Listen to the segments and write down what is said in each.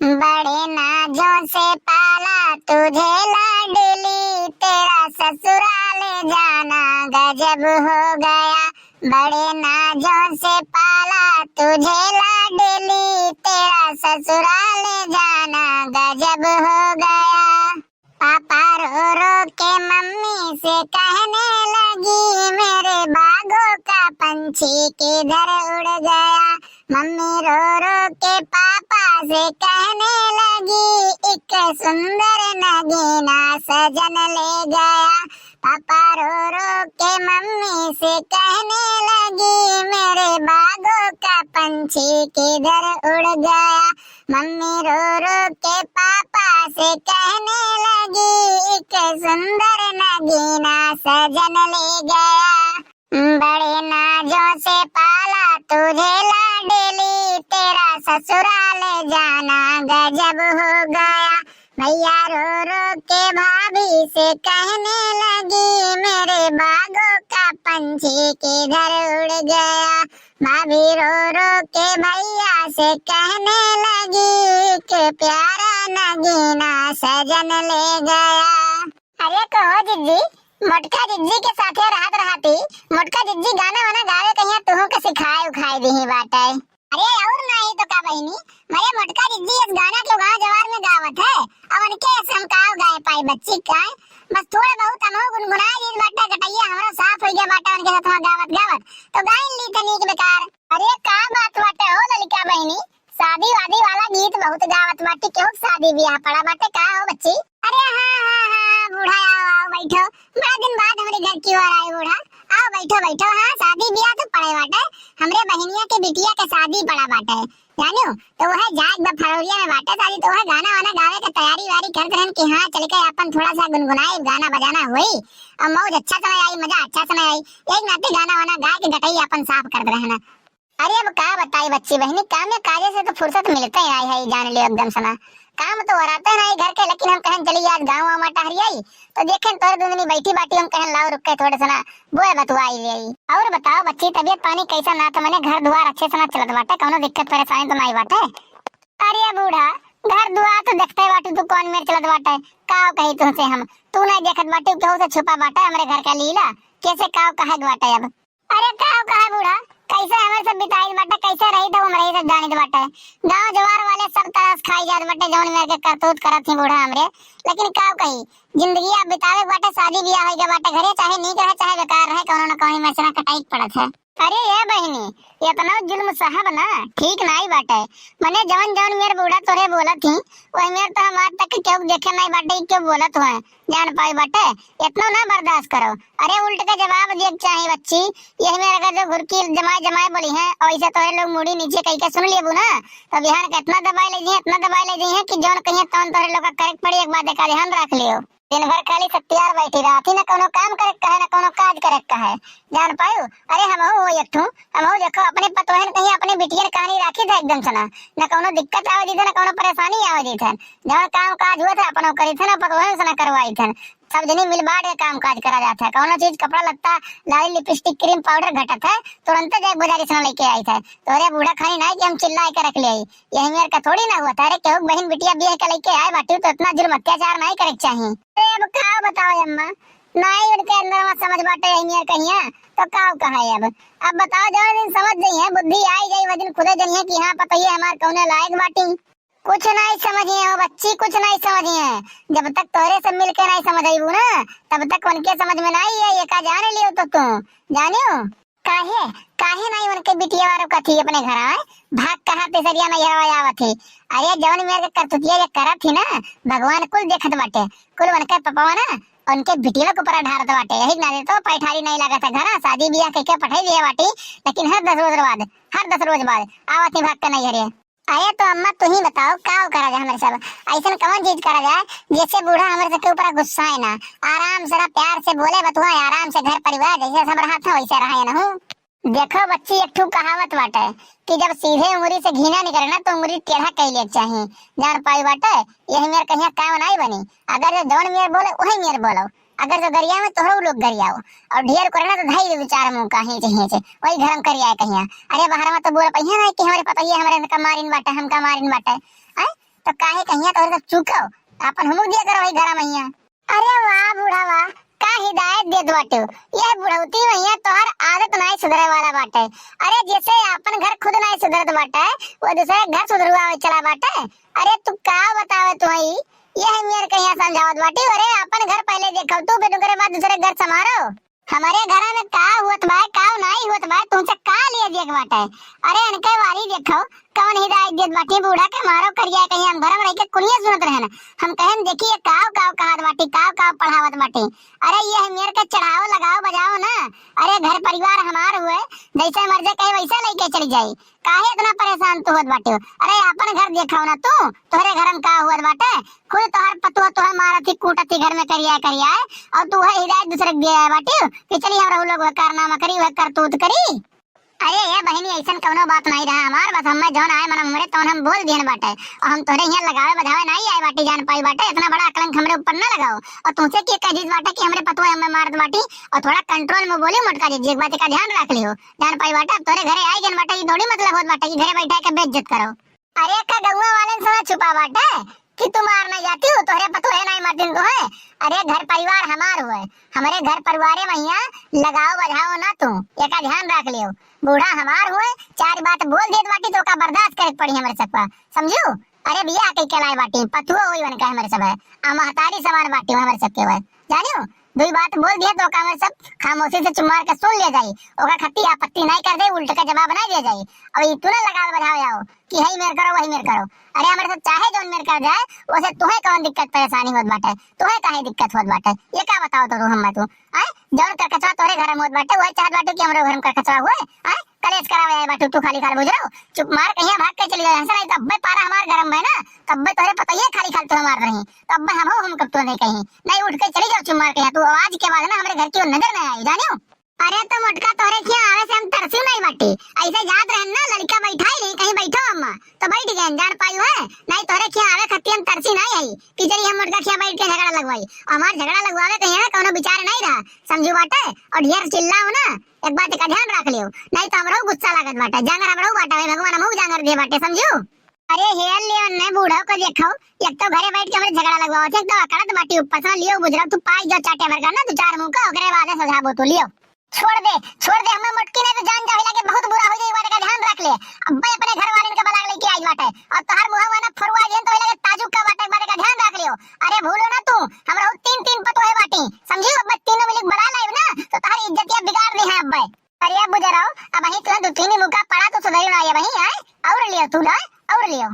बड़े नाजों से पाला तुझे लाडली, तेरा ससुराल जाना गजब हो गया। बड़े नाजों से पाला तुझे लाडली, तेरा ससुराल जाना गजब हो गया। पापा रो रो के मम्मी से कहने लगी, मेरे बागों का पंछी किधर उड़ गया। मम्मी रो रो के पापा से कहने लगी, एक सुंदर नगीना सजन ले गया। पापा रो रो के मम्मी से कहने लगी, मेरे बागों का पंछी किधर उड़ गया। मम्मी रो रो के पापा से कहने लगी, एक सुंदर नगीना सजन ले गया। बड़े नाजों से पाला तुझे लाडली, तेरा ससुराल जाना गजब हो गया। भैया रो रो के भाभी से कहने लगी, मेरे बागों का पंछी किधर उड़ गया। भाभी रो रो के भैया से कहने लगी, कि प्यारा नगीना सजन ले गया। अरे कहो जिज्जी, मोटका जिज्जी के साथे रहत रहती मोटका जिज्जी गाना वाना गावे कहिया तुहू के सिखाए उखाए दही बाटे। अरे और नहीं तो का बहिनी, मेरे मोटका जिज्जी इस गाना के गांव जवार में गावत है। अब उनके समकाव गाए पाई बच्ची का बस थोड़े बहुत हमहु गुनगुनाए जिस बाटे गटैया हमरो साफ हो गया बाटा उनके साथ गावत गावत तो गाइन ली तनीक बेकार। अरे का बात बाटे हो ललिका बहिनी, शादी वादी वाला गीत बहुत गावत बाटी, केहू शादी ब्याह पड़ा बाटे का हो बच्ची। अरे हाँ बूढ़ा आओ बैठो, बड़ा दिन बाद हमारे घर की ओर आए बूढ़ा, आओ बैठो बैठो। हाँ शादी ब्याह तो पड़े बाटे, हमरे बहनिया के बिटिया के शादी पड़ा बाटे जानो, तो वह जाग फरवरिया में बाटे शादी, तो वह गाना वाना गावे के तैयारी वारी करते रहन कि हाँ चल के अपन थोड़ा सा गुनगुनाए गाना बजाना हुई और मौज अच्छा समय आई, मजा अच्छा समय आई, एक नाते गाना वाना गा के गटई अपन साफ कर रहना। अरे अब का बताई बच्ची बहनी, काम में काजे से तो फुर्सत मिलता ही नहीं है, जान लियो एकदम सना काम तो वराते नहीं घर के, लेकिन हम कहन चली आज गाँव वाँव टहरी आई तो देखें तोर दुनिया बैठी बाटी, हम कहन लाओ रुक के थोड़े सना बोए बतुआई ले आई। और बताओ बच्ची तबियत पानी कैसा ना, तो मैंने घर दुआर अच्छे से ना चलत बाटे, कोनो दिक्कत परेशानी तो नहीं बाटे। अरे बूढ़ा घर दुआर तो देखते बाटी, तू कौन मेरे चलत बाटे, काव कही तुमसे हम, तू नहीं देखत बाटी, केहू से छुपा बाटा हमारे घर का लीला, कैसे काव कहे बाटे अब। अरे काव कहे बूढ़ा, कैसे हमें सब बिताई बाटे, कैसे रही तो हम रही सब जानी बाटे, गांव जवार वाले सब तरस खाई जात बाटे जौन मेरे के करतूत करत ही बूढ़ा हमरे, लेकिन काव कही जिंदगी अब बितावे बाटे, शादी ब्याह हो गया बाटे, घरे चाहे नीक रहे चाहे बेकार रहे, कोनो न कोनो में से कटाई पड़त है। अरे ये बहनी इतना जुल्म साहब ना ठीक नहीं बाटे, मने जवन जवन मेरे बूढ़ा तोरे बोलत थी वही मेरे तो हम आज तक क्यों देखे नहीं बाटे, क्यों बोलत हुए जान पाई बाटे, इतना ना बर्दाश्त करो। अरे उल्ट का जवाब दे चाहिए बच्ची, यही मेरे अगर जो घुरकी जमाए जमाए बोली है और ऐसे तोरे लोग मुड़ी नीचे कह के सुन लिए ना, तो बिहान का इतना दबाई ले जी इतना दबाई ले जी कि जौन कहिए तौन तोरे लोग का करेक्ट पड़ी, एक बात का ध्यान रख लियो। दिन भर खाली सत्यार बैठी रहती, ना कोनो काम करे कहे ना कोनो काज करे कहे, जान पायो। अरे हम हो एक ठू हम हो देखो अपने पतोहन कहीं अपने बिटिया कहानी राखी था एकदम सना, ना कोनो दिक्कत आवे दी था ना कोनो परेशानी आवे दी था, जहाँ काम काज हुआ था अपनो करी था ना पतोहन सना करवाई था, सब जनी मिल बांट के काम काज करा जाता है, कोनो चीज कपड़ा लगता लाली लिपस्टिक क्रीम पाउडर घटत है तुरंत जाए बाजारी से लेके आई था, तो अरे बूढ़ा खानी नहीं कि हम चिल्ला के रख ले आई, यही मेरे का थोड़ी ना हुआ था। अरे केहू बहन बिटिया ब्याह के लेके आए बाटी तो इतना जुल्म अत्याचार नहीं करे चाहिए। अब का बताओ अम्मा, नहीं उनके अंदर में समझ बाटे यही मेरे कहिया तो काव कहा है। अब बताओ जो दिन समझ गई है बुद्धि आई गई वो दिन खुदे जनी है कि हाँ पता ही हमारे कौने लायक बाटी, कुछ नहीं समझिए हो बच्ची, कुछ नहीं समझिए, जब तक तोरे से मिलके नहीं समझ आई ना तब तक उनके समझ में नहीं है, ये का जाने लियो तो तुम जानियो काहे काहे नहीं उनके बिटिया वालों का थी अपने घर आए भाग कहा तेसरिया में यरवा आवत थी। अरे जौन मेरे करतुतिया ये करत थी ना भगवान कुल देखत बाटे, कुल उनके पपवा ना उनके बिटिया को ऊपर ढारत बाटे, यही ना तो पैठारी नहीं लगा था घर शादी ब्याह के पठाई दिया बाटी, लेकिन हर 10 रोज बाद आवत ही भाग के नहीं हरे। आया तो अम्मा तू ही बताओ का करा जाए हमारे सब, ऐसा कौन चीज करा जाए जैसे बूढ़ा हमारे से के ऊपर गुस्सा है ना, आराम से प्यार से बोले बतुआ आराम से घर परिवार जैसे सब रहा था वैसे रहा है ना। देखो बच्ची एक ठू कहावत बाटे कि जब सीधे उंगली से घीना निकले ना तो उंगली टेढ़ा कह ले चाहिए, जान पाई बाटे यही मेरे कहिया काम नहीं बनी, अगर जो जौन मेरे बोले वही मेरे बोलो, अगर जो गरिया में तोहरो लोग गरियाओ और ढेर करना तो धाई विचार मुंह का ही चाहिए वही घरम करिया कहिया। अरे बाहर में तो बोल पहिया नहीं कि हमारे पता ही हमारे का मारिन बाटे हम का मारिन बाटे, तो काहे कहिया तोरे सब चूको अपन हमू दिया करो वही घर मैया। अरे वाह बूढ़ा वाह, का हिदायत देत बाटे। यह बुढ़ौती मैया तोहर आदत नहीं सुधरे वाला बाटे। अरे जैसे अपन घर खुद नहीं सुधरत बाटे वो दूसरे घर सुधरवा चला बाटे। अरे तू का बतावे तू ही यह मेरे कहिया समझावत बाटी। अरे अपन घर पहले देखो तू फिर ओकरे बाद दूसरे घर समारो। हमारे घर में का हुत बा का नहीं हुत बा तुमसे का लिए देख बाटे। अरे अनके वाली देखो कौन हिदायत देत बाटी बूढ़ा के मारो करिया कहीं हम घर में रह के कुनिया सुनत रहन। हम कहन देखिए काव काव कहात बाटी काव काव पढ़ावत बाटी। अरे ये मेरे के चढ़ाओ लगाओ बजाओ ना। अरे घर परिवार हमार हुए जैसे मर्जी कहीं वैसे लेके चली जाई। काहे इतना परेशान तू होत बाटे। अरे अपन घर देखो ना तू तोहरे घर में का हुत बाटे। खुद तोहर पतुआ तोहर मारती कूटती घर में करिया करिया और तू है हिदायत दूसरे के दिया बाटी कि चली हम लोग कारनामा करी वह करतूत करी। अरे ये बहनी ऐसन कौनो बात नहीं रहा हमार बस हमें जौन आए मन हमरे तौन हम बोल दिए बाटे और हम तोरे यहाँ लगावे बधावे नहीं आए बाटी जान पाई बाटे। इतना बड़ा कलंक हमरे ऊपर ना लगाओ और तुमसे की कह दीज बाटे कि हमरे पतुआ हमें मारत बाटी और थोड़ा कंट्रोल में बोली मोटका जी एक बात का ध्यान रख लियो जान पाई बाटे। अब तोरे घरे आई जन बाटे थोड़ी मतलब होत बाटे कि घरे बैठा के बेइज्जत करो। अरे का गौवा वाले से छुपा बाटे कि तू मारने जाती हो तोहरे पतुआ नहीं मारतीन तो है। अरे घर परिवार हमार हुए हमारे घर परिवारे मैया लगाओ बजाओ ना तू ये का ध्यान रख लियो। बूढ़ा हमार हुए चार बात बोल देत बाटी तो का बर्दाश्त करे पड़ी हमारे सब समझू। अरे भैया कई के लाई बाटी पतुआ वही बन का हमारे सब है आ महतारी समान बाटी हमारे सब के हुए जानियो। दुई बात बोल दिया तो का हमारे सब खामोशी से चुमार के सुन ले जाई ओका खट्टी आपत्ति नहीं कर दे उल्टे का जवाब नहीं दे जाई। अब तू ना लगा बजाओ आओ कि हई मेर करो वही मेर करो। अरे हमारे सब चाहे जोन मेर कर जाए वैसे तुम्हें कौन दिक्कत परेशानी होत बाटे तुम्हें काहे दिक्कत होत बाटे ये का बताओ तो तू हम तू आए जोन कर कचरा तोरे घर में होत बाटे वही चाहत बाटे कि हमरे घर में कर कचरा हुए आए कलेश करावे आए बाटे तू खाली खाली बुझ रहो चुप मार कहीं भाग के चली जाए हंसा नहीं तब पारा हमार घर में ना तब तोरे पता ही खाली खाली तो मार रही तब हम कब तो नहीं कहीं नहीं उठ के चली जाओ चुप मार के तू आवाज के बाद ना हमारे घर की नजर नहीं आई जानियो। अरे तो मोटका तोरे क्या आवे से हम तरसी नहीं बाटी ऐसे याद रहन ना लड़का बैठा ही नहीं कहीं बैठो अम्मा तो बैठ गए जान पाई है नहीं तोरे क्या आवे खत्ती हम तरसी नहीं आई कि जरी हम मोटका क्या बैठ के झगड़ा लगवाई हमार झगड़ा लगवावे कहीं ना कोनो विचार नहीं रहा समझू बाटे और ढेर चिल्लाओ ना एक बात का ध्यान रख लियो नहीं तो हमरो गुस्सा लागत बाटे जांगर हमरो बाटा भगवान हमहु जांगर दे बाटे समझू। अरे हेल लियो ने बूढ़ा को देखो एक तो घरे बैठ के हमरे झगड़ा लगवाओ एक तो अकड़त बाटी ऊपर से लियो गुजरा तू पाई जो चाटे भर का ना तू चार मुंह का ओकरे बाद सजाबो तो लियो छोड़ दे हमें मुटकी ने तो जान जाहिला के बहुत बुरा हो जाई बात का ध्यान रख ले। अब्बे अपने घर वाले के बला लेके आई बाटे और तोहर मुंह ना फरवा जेन तो लगे ताजुक का बात का ध्यान रख लियो। अरे भूलो ना तू हमरा तीन तीन पतो है बाटी समझी अब तीनों मिलके बड़ा लाइव ना तो तारी इज्जतिया बिगाड़ दी है अब्बे। अरे अब बुझराओ अब वही तुरंत दो तीन मुका पड़ा तो सुधरी ना ये वही आए और लियो तू ना और लियो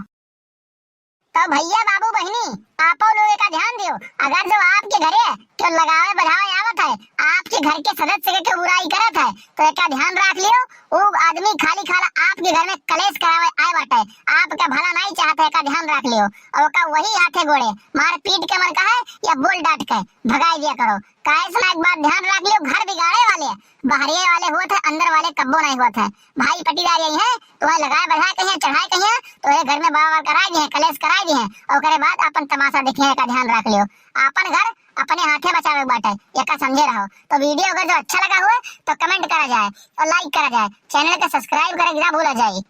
तो भैया बाबू बहनी आपो लोग का ध्यान दियो अगर जो आपके घरे तो लगावे बधावे आवत है आपके घर के सदस्य के बुराई करत है तो एक का ध्यान रख लियो वो आदमी खाली खाला आपके घर में कलेश करावे आए बाटे आपका भला नहीं चाहता है का ध्यान रख लियो और का वही हाथे गोड़े मार पीट के मन का है या बोल डांट के भगाई दिया करो। काहे सुना एक बात ध्यान रख लियो घर बिगाड़े वाले बाहरिये वाले होते हैं अंदर वाले कब्बो नहीं होते हैं भाई पटीदार यही है तो लगाए बढ़ाए कहीं चढ़ाए कहीं तो ये घर में बाबा कराए दिए कलेश कराए दिए और करे बाद अपन तमाशा देखने का ध्यान रख लियो। अपन घर अपने हाथे बचावे बाटे ये का समझे रहो। तो वीडियो अगर जो अच्छा लगा हुआ तो कमेंट करा जाए और लाइक करा जाए चैनल को सब्सक्राइब करे ना भूला जाए।